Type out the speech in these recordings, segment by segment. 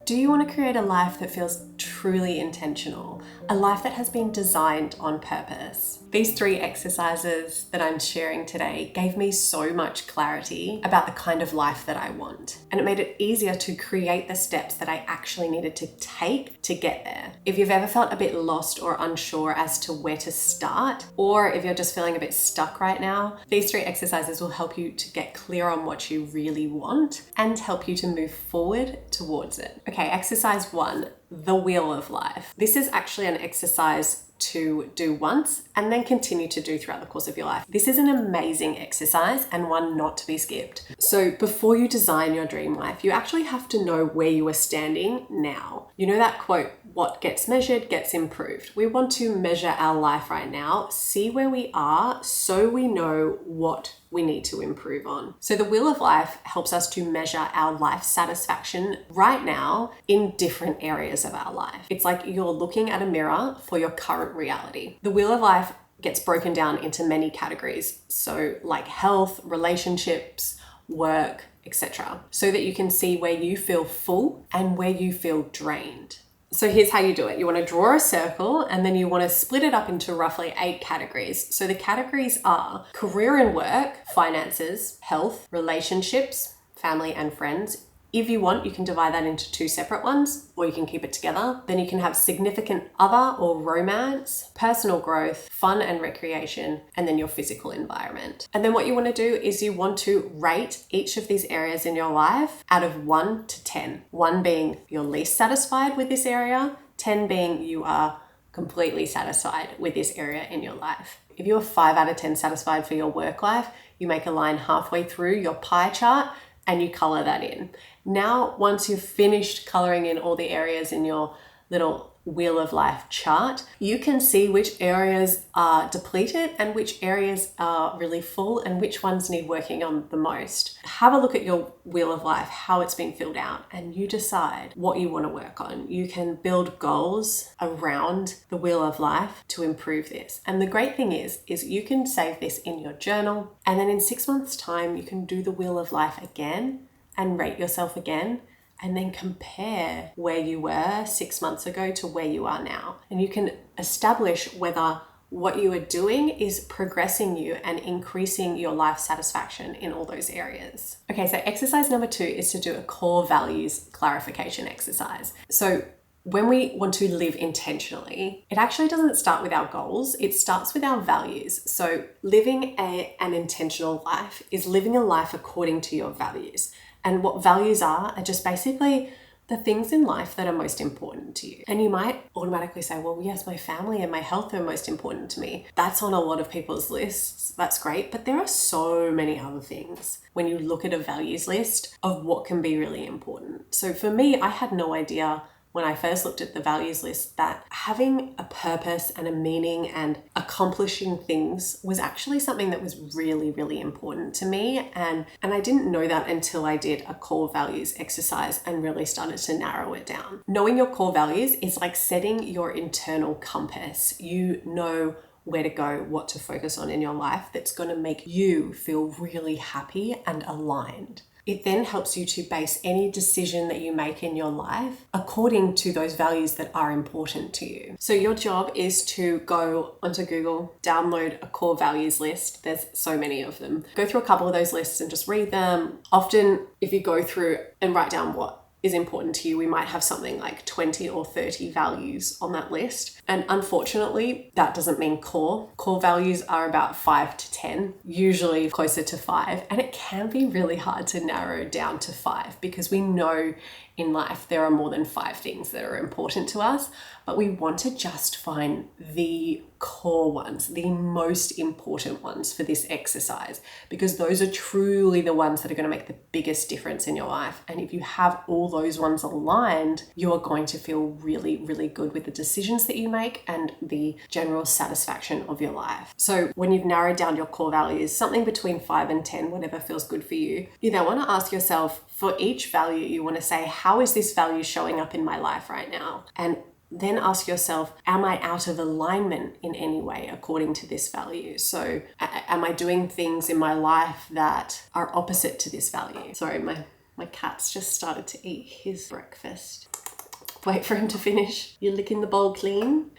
Do you want to create a life that feels truly intentional? A life that has been designed on purpose? These 3 exercises that I'm sharing today gave me so much clarity about the kind of life that I want. And it made it easier to create the steps that I actually needed to take to get there. If you've ever felt a bit lost or unsure as to where to start, or if you're just feeling a bit stuck right now, these 3 exercises will help you to get clear on what you really want and help you to move forward towards it. Okay, exercise 1, the wheel of life. This is actually an exercise to do once and then continue to do throughout the course of your life. This is an amazing exercise and one not to be skipped. So before you design your dream life, you actually have to know where you are standing now. You know that quote, what gets measured gets improved. We want to measure our life right now, see where we are so we know what we need to improve on. So the wheel of life helps us to measure our life satisfaction right now in different areas of our life. It's like you're looking at a mirror for your current reality. The wheel of life gets broken down into many categories. So like health, relationships, work, etc. So that you can see where you feel full and where you feel drained. So here's how you do it. You want to draw a circle and then you want to split it up into roughly 8 categories. So the categories are career and work, finances, health, relationships, family and friends. If you want, you can divide that into 2 separate ones, or you can keep it together. Then you can have significant other or romance, personal growth, fun and recreation, and then your physical environment. And then what you want to do is you want to rate each of these areas in your life out of 1 to 10. 1 being you're least satisfied with this area, 10 being you are completely satisfied with this area in your life. If you're 5 out of 10 satisfied for your work life, you make a line halfway through your pie chart and you color that in. Now, once you've finished coloring in all the areas in your little wheel of life chart, you can see which areas are depleted and which areas are really full and which ones need working on the most. Have a look at your wheel of life, how it's been filled out, and you decide what you want to work on. You can build goals around the wheel of life to improve this. And the great thing is you can save this in your journal, and then in 6 months' time, you can do the wheel of life again and rate yourself again, and then compare where you were 6 months ago to where you are now. And you can establish whether what you are doing is progressing you and increasing your life satisfaction in all those areas. Okay, so exercise number 2 is to do a core values clarification exercise. So when we want to live intentionally, it actually doesn't start with our goals, it starts with our values. So living an intentional life is living a life according to your values. And what values are just basically the things in life that are most important to you. And you might automatically say, well, yes, my family and my health are most important to me. That's on a lot of people's lists. That's great. But there are so many other things when you look at a values list of what can be really important. So for me, I had no idea when I first looked at the values list that having a purpose and a meaning and accomplishing things was actually something that was really, really important to me. And I didn't know that until I did a core values exercise and really started to narrow it down. Knowing your core values is like setting your internal compass. You know where to go, what to focus on in your life that's going to make you feel really happy and aligned. It then helps you to base any decision that you make in your life according to those values that are important to you. So your job is to go onto Google, download a core values list. There's so many of them. Go through a couple of those lists and just read them. Often, if you go through and write down what is important to you, we might have something like 20 or 30 values on that list. And unfortunately, that doesn't mean core. Core values are about 5 to 10, usually closer to 5. And it can be really hard to narrow down to 5 because we know in life there are more than 5 things that are important to us, but we want to just find the core ones, the most important ones for this exercise, because those are truly the ones that are going to make the biggest difference in your life. And if you have all those ones aligned, you are going to feel really, really good with the decisions that you make and the general satisfaction of your life. So when you've narrowed down your core values, something between 5 and 10, whatever feels good for you, you then want to ask yourself, for each value, you want to say, how is this value showing up in my life right now? And then ask yourself, am I out of alignment in any way according to this value? So am I doing things in my life that are opposite to this value? Sorry, my cat's just started to eat his breakfast. Wait for him to finish. You're licking the bowl clean.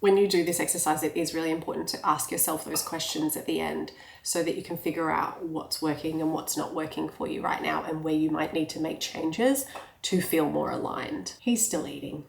When you do this exercise, it is really important to ask yourself those questions at the end so that you can figure out what's working and what's not working for you right now and where you might need to make changes to feel more aligned. He's still eating.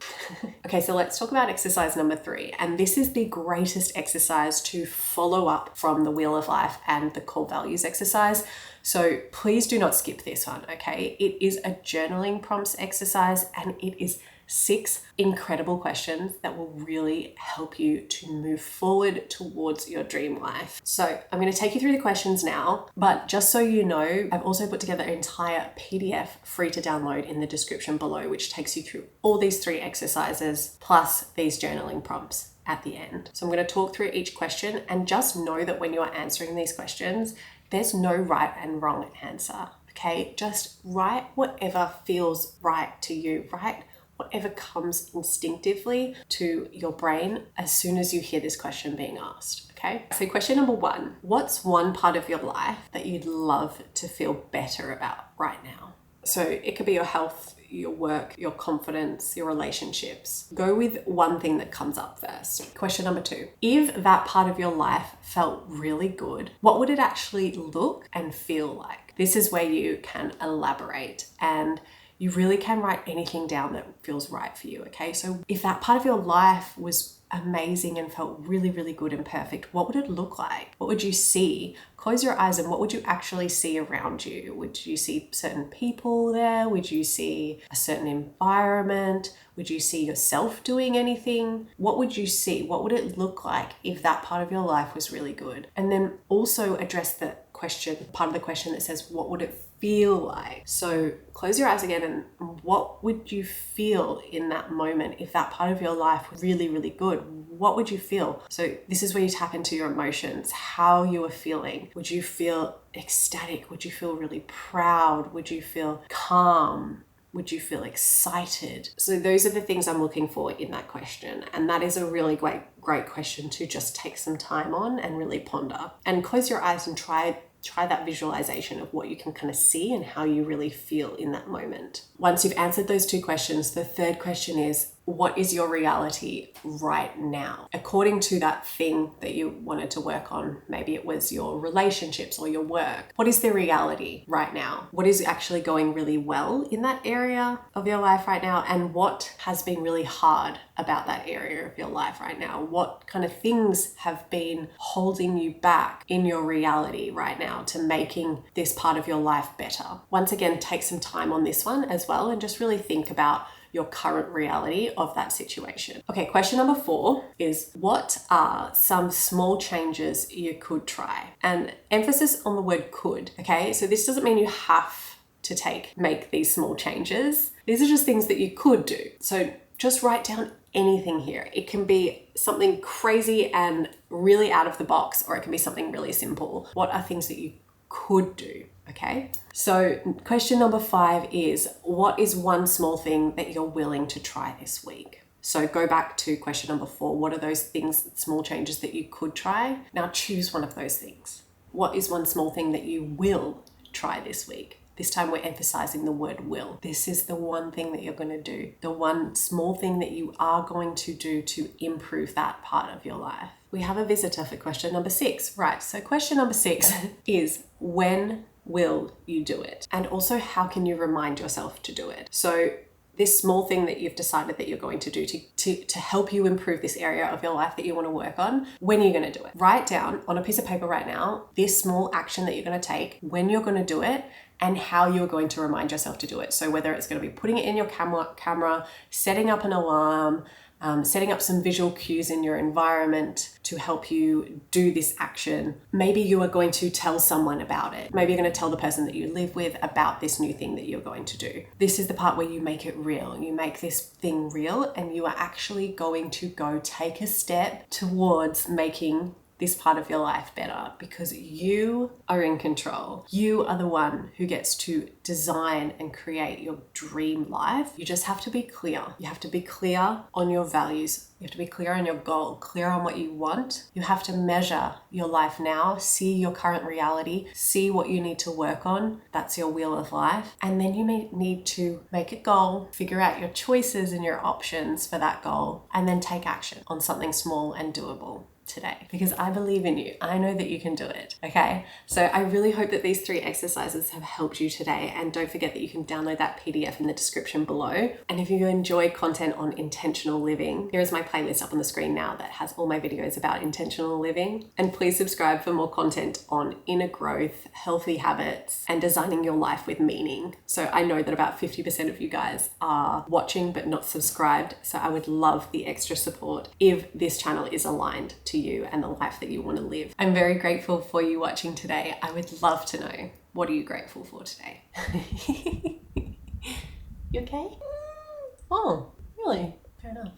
Okay, so let's talk about exercise number 3. And this is the greatest exercise to follow up from the Wheel of Life and the core values exercise. So please do not skip this one, okay? It is a journaling prompts exercise and it is 6 incredible questions that will really help you to move forward towards your dream life. So I'm going to take you through the questions now, but just so you know, I've also put together an entire PDF free to download in the description below, which takes you through all these 3 exercises plus these journaling prompts at the end. So I'm going to talk through each question, and just know that when you are answering these questions, there's no right and wrong answer, okay? Just write whatever feels right to you, right? Whatever comes instinctively to your brain as soon as you hear this question being asked, okay? So question number 1, what's one part of your life that you'd love to feel better about right now? So it could be your health, your work, your confidence, your relationships. Go with one thing that comes up first. Question number 2, if that part of your life felt really good, what would it actually look and feel like? This is where you can elaborate, and you really can write anything down that feels right for you, okay? So if that part of your life was amazing and felt really, really good and perfect, what would it look like? What would you see? Close your eyes and what would you actually see around you? Would you see certain people there? Would you see a certain environment? Would you see yourself doing anything? What would you see? What would it look like if that part of your life was really good? And then also address the question, part of the question that says, what would it feel like? So close your eyes again, and what would you feel in that moment if that part of your life was really, really good? What would you feel? So this is where you tap into your emotions, how you are feeling. Would you feel ecstatic? Would you feel really proud? Would you feel calm? Would you feel excited? So those are the things I'm looking for in that question. And that is a really great question to just take some time on and really ponder. And close your eyes and try that visualization of what you can kind of see and how you really feel in that moment. Once you've answered those 2 questions, the 3rd question is, what is your reality right now? According to that thing that you wanted to work on, maybe it was your relationships or your work. What is the reality right now? What is actually going really well in that area of your life right now? And what has been really hard about that area of your life right now? What kind of things have been holding you back in your reality right now to making this part of your life better? Once again, take some time on this one as well and just really think about your current reality of that situation. Okay, question number 4 is, what are some small changes you could try? And emphasis on the word could, okay? So this doesn't mean you have to make these small changes. These are just things that you could do. So just write down anything here. It can be something crazy and really out of the box, or it can be something really simple. What are things that you could do? Okay, so question number 5 is, what is one small thing that you're willing to try this week? So go back to question number 4. What are those things, small changes that you could try? Now choose one of those things. What is one small thing that you will try this week? This time we're emphasizing the word will. This is the one thing that you're going to do. The one small thing that you are going to do to improve that part of your life. We have a visitor for question number 6. Right, so question number 6 is, when will you do it? And also, how can you remind yourself to do it? So this small thing that you've decided that you're going to do to help you improve this area of your life that you want to work on, when are you going to do it? Write down on a piece of paper right now this small action that you're going to take, when you're going to do it, and how you're going to remind yourself to do it. So whether it's going to be putting it in your camera, setting up an alarm, setting up some visual cues in your environment to help you do this action. Maybe you are going to tell someone about it. Maybe you're going to tell the person that you live with about this new thing that you're going to do. This is the part where you make it real. You make this thing real, and you are actually going to go take a step towards making this part of your life better, because you are in control. You are the one who gets to design and create your dream life. You just have to be clear. You have to be clear on your values. You have to be clear on your goal, clear on what you want. You have to measure your life now, see your current reality, see what you need to work on. That's your wheel of life. And then you may need to make a goal, figure out your choices and your options for that goal, and then take action on something small and doable today, because I believe in you. I know that you can do it. Okay, so I really hope that these 3 exercises have helped you today, and don't forget that you can download that PDF in the description below. And if you enjoy content on intentional living, here is my playlist up on the screen now that has all my videos about intentional living. And please subscribe for more content on inner growth, healthy habits, and designing your life with meaning. So I know that about 50% of you guys are watching but not subscribed, so I would love the extra support if this channel is aligned to you and the life that you want to live. I'm very grateful for you watching today. I would love to know, what are you grateful for today? You okay? Oh, really? Fair enough.